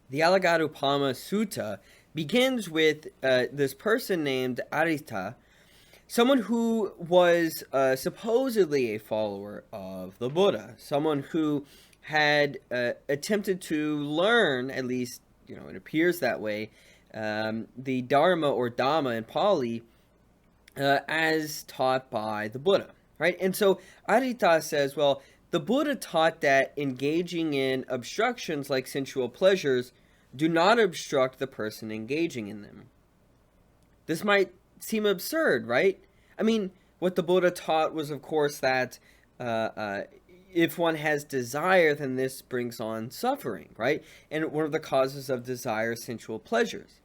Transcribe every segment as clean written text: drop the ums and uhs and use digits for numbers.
The Alagarupama Sutta begins with this person named Arita, someone who was supposedly a follower of the Buddha, someone who had attempted to learn, at least it appears that way, the Dharma or Dhamma in Pali as taught by the Buddha, right? And so Arita says, well, the Buddha taught that engaging in obstructions like sensual pleasures do not obstruct the person engaging in them. This might seem absurd, right? I mean, what the Buddha taught was, of course, that if one has desire, then this brings on suffering, right? And one of the causes of desire is sensual pleasures.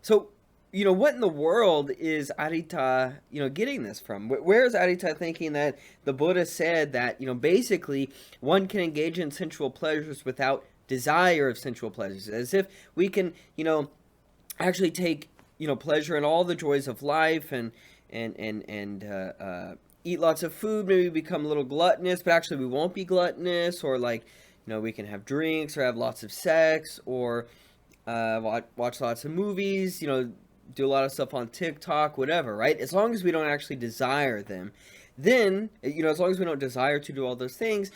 So, what in the world is Arita, getting this from? Where is Arita thinking that the Buddha said that, basically one can engage in sensual pleasures without desire of sensual pleasures? As if we can, actually take, pleasure in all the joys of life and eat lots of food, maybe become a little gluttonous, but actually we won't be gluttonous, or like, we can have drinks or have lots of sex or watch lots of movies, do a lot of stuff on TikTok, whatever, right? As long as we don't actually desire them, then, as long as we don't desire to do all those things,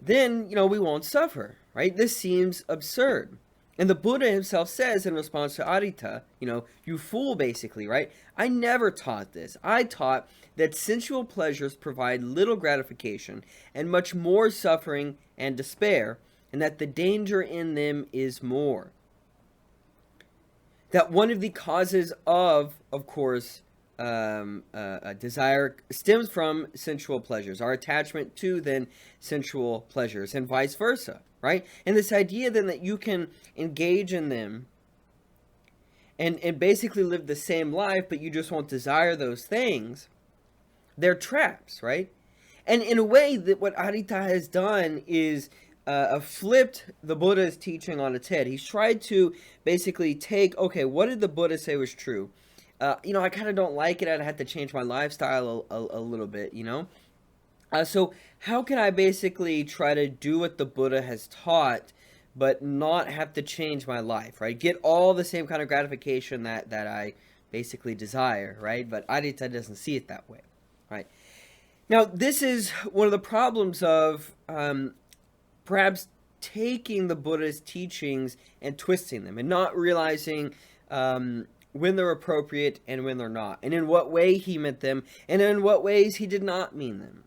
then, we won't suffer, right? This seems absurd. And the Buddha himself says in response to Arita, you fool, basically, right? I never taught this. I taught that sensual pleasures provide little gratification and much more suffering and despair, and that the danger in them is more. That one of the causes of course, desire stems from sensual pleasures, our attachment to then sensual pleasures, and vice versa, right? And this idea then that you can engage in them and basically live the same life, but you just won't desire those things, they're traps, right? And in a way, that what Arita has done is flipped the Buddha's teaching on its head. He's tried to basically take, okay, what did the Buddha say was true? I kind of don't like it. I'd have to change my lifestyle a little bit, so how can I basically try to do what the Buddha has taught, but not have to change my life, right? Get all the same kind of gratification that I basically desire, right? But Adita doesn't see it that way, right? Now, this is one of the problems of perhaps taking the Buddha's teachings and twisting them and not realizing when they're appropriate and when they're not, and in what way he meant them and in what ways he did not mean them.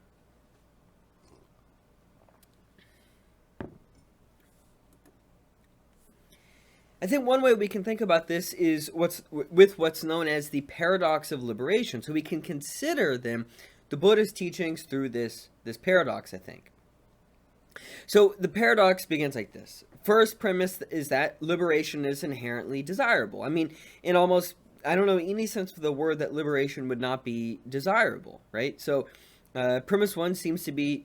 I think one way we can think about this is what's known as the paradox of liberation. So we can consider the Buddha's teachings through this paradox, I think. So the paradox begins like this. First premise is that liberation is inherently desirable. I mean, in almost, I don't know any sense of the word that liberation would not be desirable, right? So premise one seems to be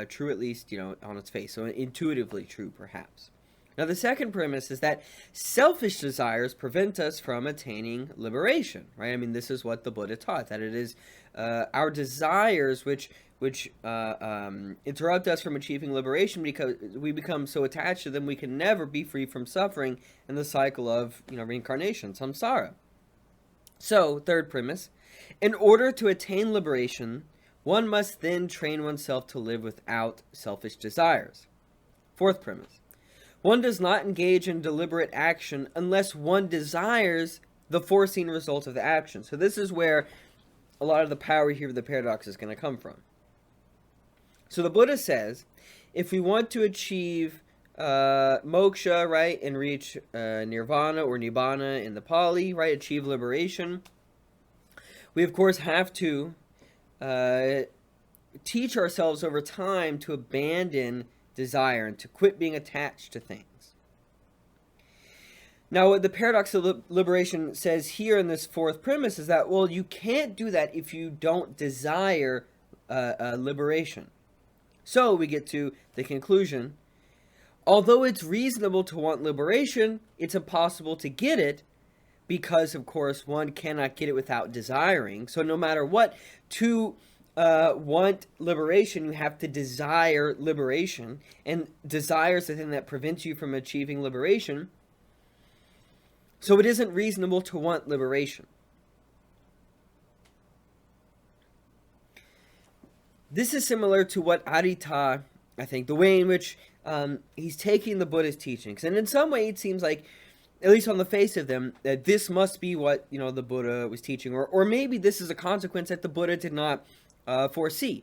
true, at least, on its face. So intuitively true, perhaps. Now, the second premise is that selfish desires prevent us from attaining liberation, right? I mean, this is what the Buddha taught, that it is our desires which interrupt us from achieving liberation, because we become so attached to them we can never be free from suffering in the cycle of reincarnation, samsara. So, third premise, in order to attain liberation, one must then train oneself to live without selfish desires. Fourth premise, one does not engage in deliberate action unless one desires the foreseen result of the action. So this is where a lot of the power here of the paradox is going to come from. So the Buddha says, if we want to achieve moksha, right, and reach nirvana or nibbana in the Pali, right, achieve liberation, we of course have to teach ourselves over time to abandon desire and to quit being attached to things. Now, what the paradox of liberation says here in this fourth premise is that, well, you can't do that if you don't desire liberation. So we get to the conclusion, although it's reasonable to want liberation, it's impossible to get it because, of course, one cannot get it without desiring. So no matter what, to want liberation, you have to desire liberation, and desire is the thing that prevents you from achieving liberation. So it isn't reasonable to want liberation. This is similar to what Arita, I think, the way in which he's taking the Buddha's teachings. And in some way, it seems like, at least on the face of them, that this must be what, the Buddha was teaching. Or maybe this is a consequence that the Buddha did not foresee.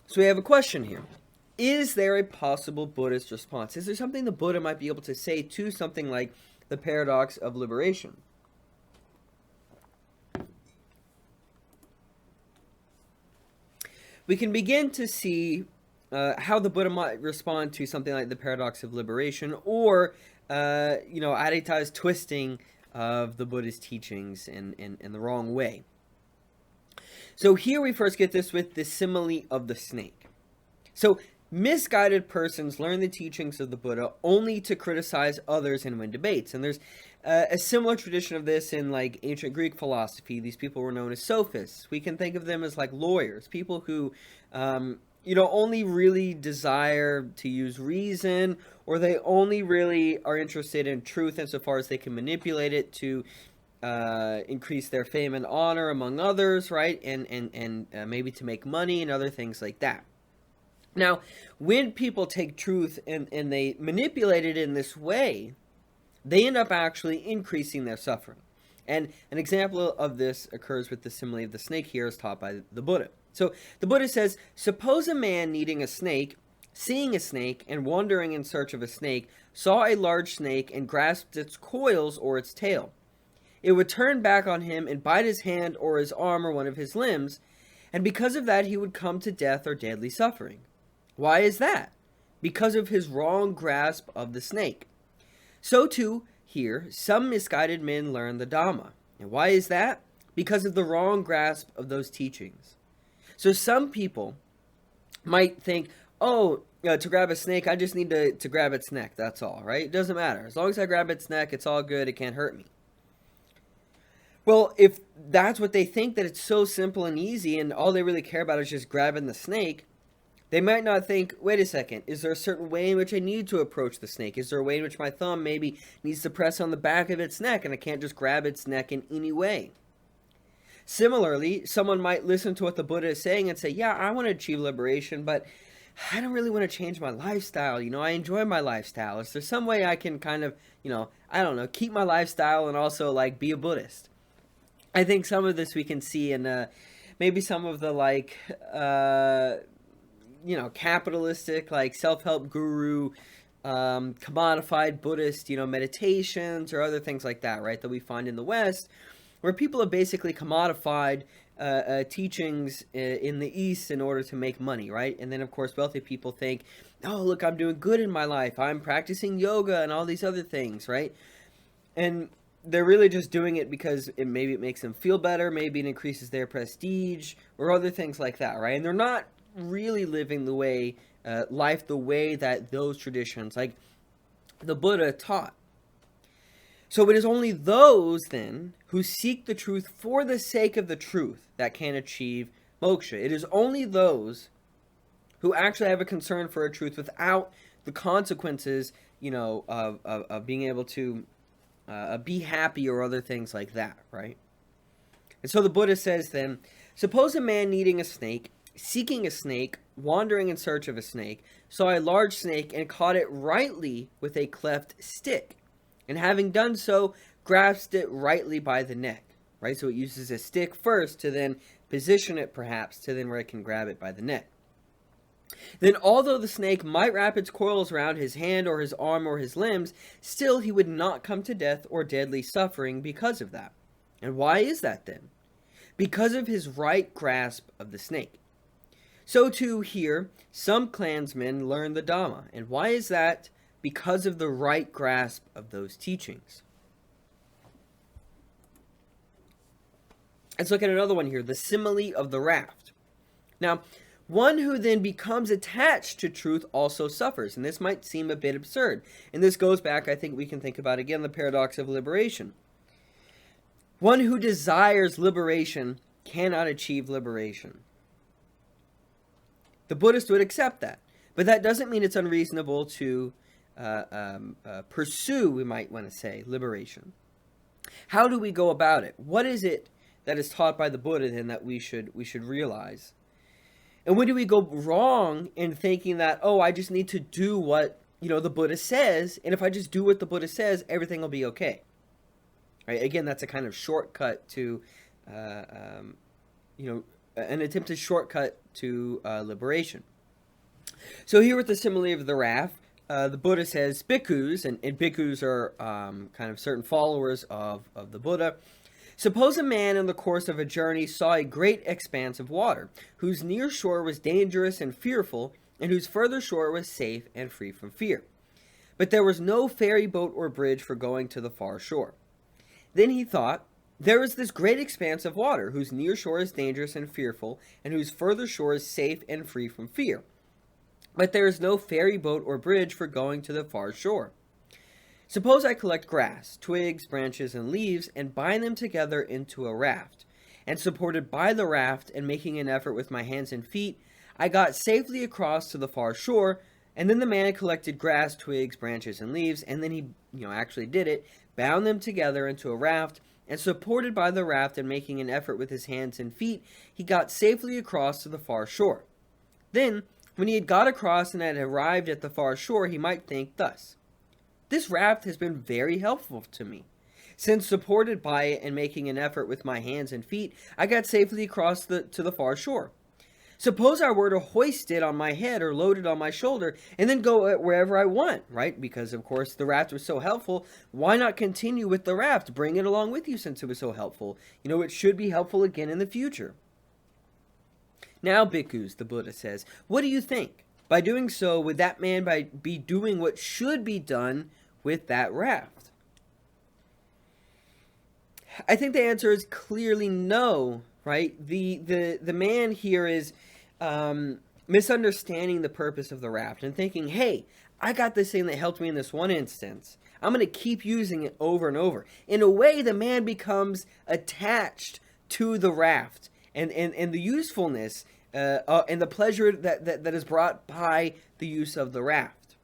So we have a question here. Is there a possible Buddhist response? Is there something the Buddha might be able to say to something like the paradox of liberation? We can begin to see how the Buddha might respond to something like the paradox of liberation, or Arita's twisting of the Buddha's teachings in the wrong way. So here we first get this with the simile of the snake. So misguided persons learn the teachings of the Buddha only to criticize others and win debates. And there's a similar tradition of this in like ancient Greek philosophy. These people were known as sophists. We can think of them as like lawyers, people who only really desire to use reason, or they only really are interested in truth insofar as they can manipulate it to increase their fame and honor among others, right? And maybe to make money and other things like that. Now, when people take truth and they manipulate it in this way, they end up actually increasing their suffering. And an example of this occurs with the simile of the snake here as taught by the Buddha. So the Buddha says, suppose a man needing a snake, seeing a snake, and wandering in search of a snake, saw a large snake and grasped its coils or its tail. It would turn back on him and bite his hand or his arm or one of his limbs, and because of that he would come to death or deadly suffering. Why is that? Because of his wrong grasp of the snake. So too, here, some misguided men learn the Dhamma. And why is that? Because of the wrong grasp of those teachings. So some people might think, to grab a snake, I just need to grab its neck, that's all, right? It doesn't matter. As long as I grab its neck, it's all good, it can't hurt me. Well, if that's what they think, that it's so simple and easy, and all they really care about is just grabbing the snake, they might not think, wait a second, is there a certain way in which I need to approach the snake? Is there a way in which my thumb maybe needs to press on the back of its neck and I can't just grab its neck in any way? Similarly, someone might listen to what the Buddha is saying and say, yeah, I want to achieve liberation, but I don't really want to change my lifestyle. I enjoy my lifestyle. Is there some way I can kind of, keep my lifestyle and also like be a Buddhist? I think some of this we can see in maybe some of the capitalistic, like self-help guru, commodified Buddhist, meditations or other things like that, right, that we find in the West, where people have basically commodified teachings in the East in order to make money, right? And then, of course, wealthy people think, oh, look, I'm doing good in my life. I'm practicing yoga and all these other things, right? And they're really just doing it because maybe it makes them feel better, maybe it increases their prestige, or other things like that, right? And they're not really living the way, life the way that those traditions, like the Buddha, taught. So it is only those, then, who seek the truth for the sake of the truth that can achieve moksha. It is only those who actually have a concern for a truth without the consequences, of being able to be happy or other things like that, right? And so the Buddha says then, suppose a man needing a snake, seeking a snake, wandering in search of a snake, saw a large snake and caught it rightly with a cleft stick, and having done so, grasped it rightly by the neck, right? So it uses a stick first to then position it perhaps to then where it can grab it by the neck. Then although the snake might wrap its coils around his hand or his arm or his limbs, still he would not come to death or deadly suffering because of that. And why is that then? Because of his right grasp of the snake. So too here, some clansmen learn the Dhamma. And why is that? Because of the right grasp of those teachings. Let's look at another one here, the simile of the raft. Now, one who then becomes attached to truth also suffers, and this might seem a bit absurd. And this goes back, I think we can think about again the paradox of liberation. One who desires liberation cannot achieve liberation. The Buddhist would accept that, but that doesn't mean it's unreasonable to pursue, we might want to say, liberation. How do we go about it? What is it that is taught by the Buddha then that we should realize? And when do we go wrong in thinking that, oh, I just need to do what, the Buddha says, and if I just do what the Buddha says, everything will be okay? Right? Again, that's a kind of shortcut to, an attempted shortcut to liberation. So here with the simile of the raft, the Buddha says bhikkhus, and bhikkhus are kind of certain followers of the Buddha. Suppose a man in the course of a journey saw a great expanse of water, whose near shore was dangerous and fearful, and whose further shore was safe and free from fear. But there was no ferry boat or bridge for going to the far shore. Then he thought, there is this great expanse of water, whose near shore is dangerous and fearful, and whose further shore is safe and free from fear. But there is no ferry boat or bridge for going to the far shore. Suppose I collect grass, twigs, branches, and leaves, and bind them together into a raft, and supported by the raft and making an effort with my hands and feet, I got safely across to the far shore. And then the man collected grass, twigs, branches, and leaves, and then he, actually did it, bound them together into a raft, and supported by the raft and making an effort with his hands and feet, he got safely across to the far shore. Then, when he had got across and had arrived at the far shore, he might think thus: this raft has been very helpful to me. Since supported by it and making an effort with my hands and feet, I got safely across to the far shore. Suppose I were to hoist it on my head or load it on my shoulder and then go wherever I want, right? Because, of course, the raft was so helpful. Why not continue with the raft? Bring it along with you since it was so helpful. It should be helpful again in the future. Now, bhikkhus, the Buddha says, what do you think? By doing so, would that man be doing what should be done with that raft? I think the answer is clearly no, right? The man here is misunderstanding the purpose of the raft and thinking, hey, I got this thing that helped me in this one instance. I'm going to keep using it over and over. In a way, the man becomes attached to the raft and the usefulness and the pleasure that is brought by the use of the raft.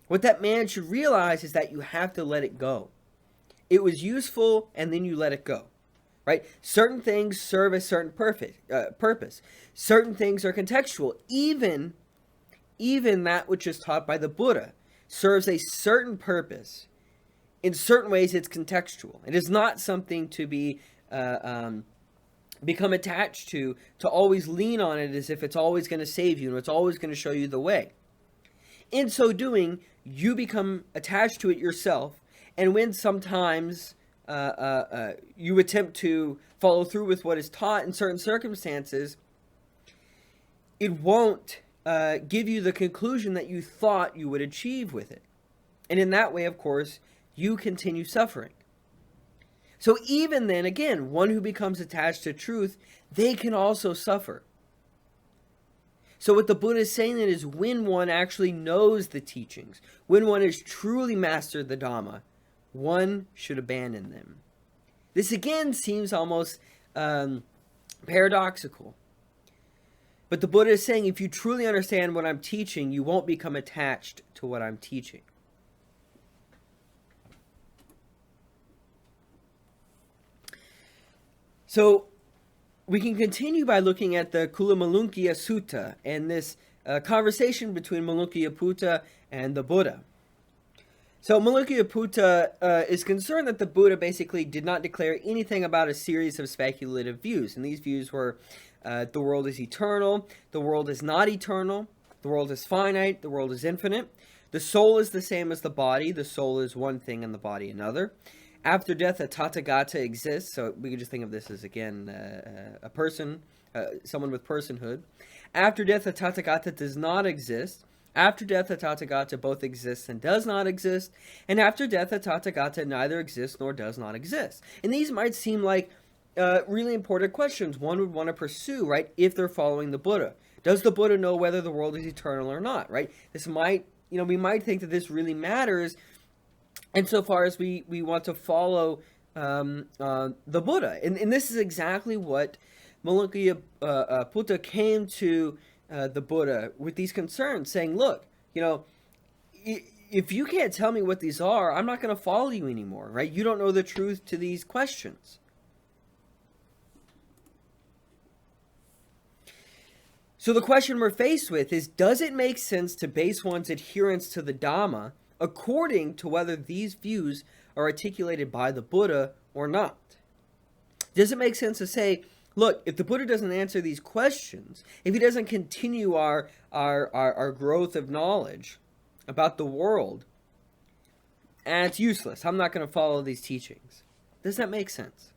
What that man should realize is that you have to let it go. It was useful, and then you let it go. Right? Certain things serve a certain purpose. Certain things are contextual. Even that which is taught by the Buddha serves a certain purpose. In certain ways, it's contextual. It is not something to be become attached to always lean on it as if it's always going to save you and it's always going to show you the way. In so doing, you become attached to it yourself, and when sometimes you attempt to follow through with what is taught in certain circumstances, it won't give you the conclusion that you thought you would achieve with it. And in that way, of course, you continue suffering. So even then, again, one who becomes attached to truth, they can also suffer. So what the Buddha is saying then is when one actually knows the teachings, when one has truly mastered the Dhamma, one should abandon them. This again seems almost paradoxical. But the Buddha is saying if you truly understand what I'm teaching, you won't become attached to what I'm teaching. So we can continue by looking at the Kulamalunkiya Sutta and this conversation between Malunkyaputta and the Buddha. So Malunkyaputta is concerned that the Buddha basically did not declare anything about a series of speculative views. And these views were the world is eternal, the world is not eternal, the world is finite, the world is infinite, the soul is the same as the body, the soul is one thing and the body another. After death, a Tathagata exists, so we can just think of this as, again, a person, someone with personhood. After death, a Tathagata does not exist. After death, a Tathagata both exists and does not exist. And after death, a Tathagata neither exists nor does not exist. And these might seem like really important questions one would want to pursue, right, if they're following the Buddha. Does the Buddha know whether the world is eternal or not, right? This might, we might think that this really matters insofar as we want to follow the Buddha. And this is exactly what Malunkyaputta came to the Buddha with these concerns, saying, look, if you can't tell me what these are, I'm not going to follow you anymore, right? You don't know the truth to these questions. So the question we're faced with is, does it make sense to base one's adherence to the Dhamma according to whether these views are articulated by the Buddha or not? Does it make sense to say, look, if the Buddha doesn't answer these questions, if he doesn't continue our growth of knowledge about the world, and it's useless, I'm not going to follow these teachings. Does that make sense?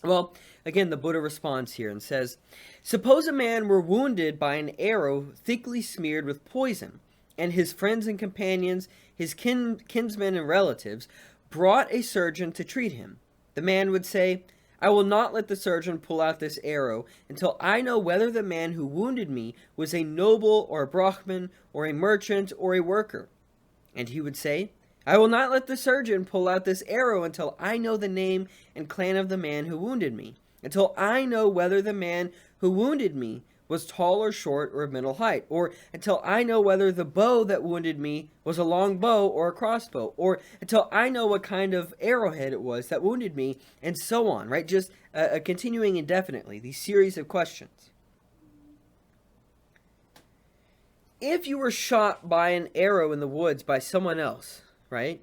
Well, again, the Buddha responds here and says, suppose a man were wounded by an arrow thickly smeared with poison, and his friends and companions, his kinsmen and relatives, brought a surgeon to treat him. The man would say, I will not let the surgeon pull out this arrow until I know whether the man who wounded me was a noble or a Brahmin or a merchant or a worker. And he would say, I will not let the surgeon pull out this arrow until I know the name and clan of the man who wounded me, until I know whether the man who wounded me was tall or short or of middle height, or until I know whether the bow that wounded me was a long bow or a crossbow, or until I know what kind of arrowhead it was that wounded me, and so on, right? Just continuing indefinitely, these series of questions. If you were shot by an arrow in the woods by someone else, right?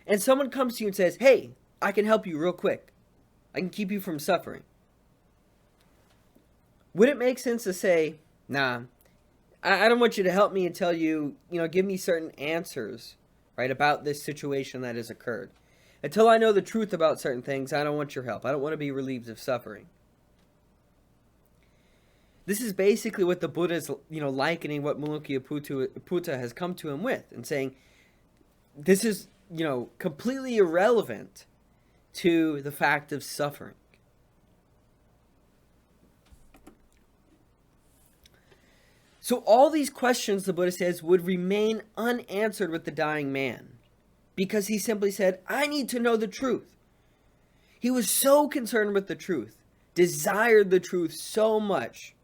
And someone comes to you and says, hey, I can help you real quick. I can keep you from suffering. Would it make sense to say, nah, I don't want you to help me until you give me certain answers, right, about this situation that has occurred. Until I know the truth about certain things, I don't want your help. I don't want to be relieved of suffering. This is basically what the Buddha is, likening what Mulukya has come to him with, and saying, this is, completely irrelevant to the fact of suffering. So all these questions, the Buddha says, would remain unanswered with the dying man, because he simply said, I need to know the truth. He was so concerned with the truth, desired the truth so much,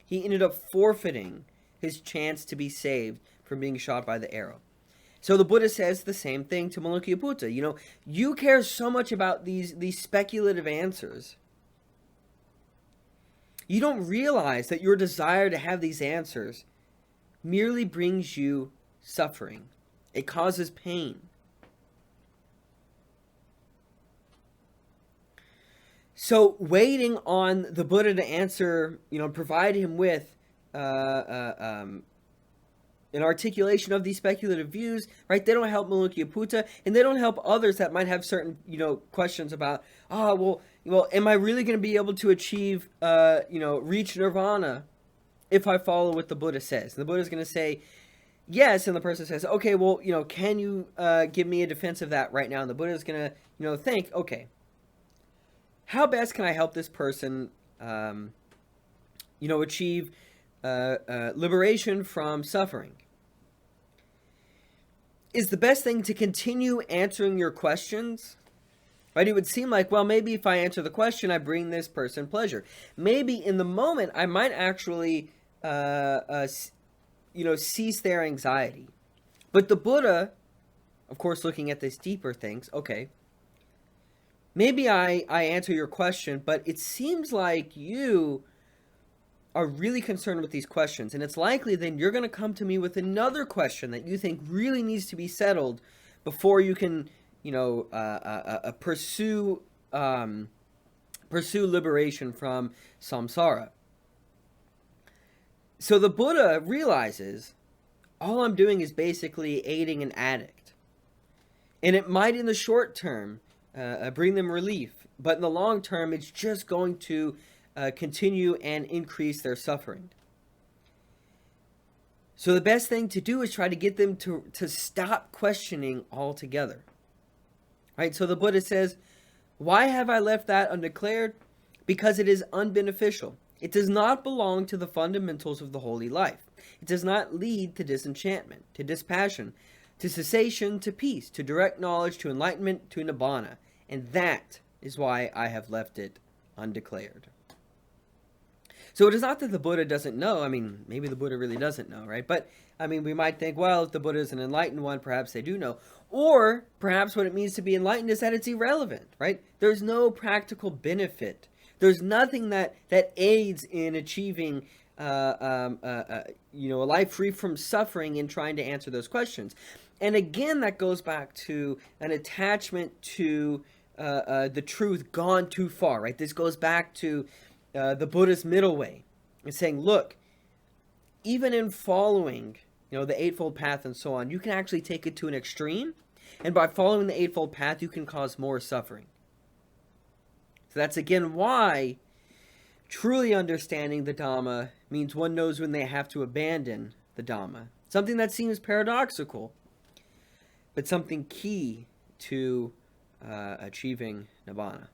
he ended up forfeiting his chance to be saved from being shot by the arrow. So the Buddha says the same thing to Mulukya. You care so much about these speculative answers. You don't realize that your desire to have these answers merely brings you suffering. It causes pain. So waiting on the Buddha to answer, provide him with an articulation of these speculative views, right? They don't help Mulukya, and they don't help others that might have certain, questions about, well, am I really going to be able to achieve, reach nirvana if I follow what the Buddha says? And the Buddha's going to say, yes, and the person says, okay, well, can you give me a defense of that right now? And the Buddha's going to, think, okay, how best can I help this person, achieve liberation from suffering? Is the best thing to continue answering your questions? Right? It would seem like, well, maybe if I answer the question, I bring this person pleasure. Maybe in the moment, I might actually, cease their anxiety. But the Buddha, of course, looking at this deeper, thinks, okay, maybe I answer your question, but it seems like you are really concerned with these questions, and it's likely then you're going to come to me with another question that you think really needs to be settled before you can, pursue liberation from samsara. So the Buddha realizes all I'm doing is basically aiding an addict, and it might in the short term bring them relief, but in the long term it's just going to continue and increase their suffering. So the best thing to do is try to get them to stop questioning altogether. Right? So the Buddha says, why have I left that undeclared? Because it is unbeneficial. It does not belong to the fundamentals of the holy life. It does not lead to disenchantment, to dispassion, to cessation, to peace, to direct knowledge, to enlightenment, to nibbana. And that is why I have left it undeclared. So it is not that the Buddha doesn't know. I mean, maybe the Buddha really doesn't know, right? But I mean, we might think, well, if the Buddha is an enlightened one, perhaps they do know. Or perhaps what it means to be enlightened is that it's irrelevant, right? There's no practical benefit. There's nothing that aids in achieving, a life free from suffering in trying to answer those questions. And again, that goes back to an attachment to the truth gone too far, right? This goes back to the Buddha's middle way. It's saying, look, even in following, the Eightfold Path and so on, you can actually take it to an extreme. And by following the Eightfold Path, you can cause more suffering. So that's again why truly understanding the Dhamma means one knows when they have to abandon the Dhamma. Something that seems paradoxical, but something key to achieving Nibbana.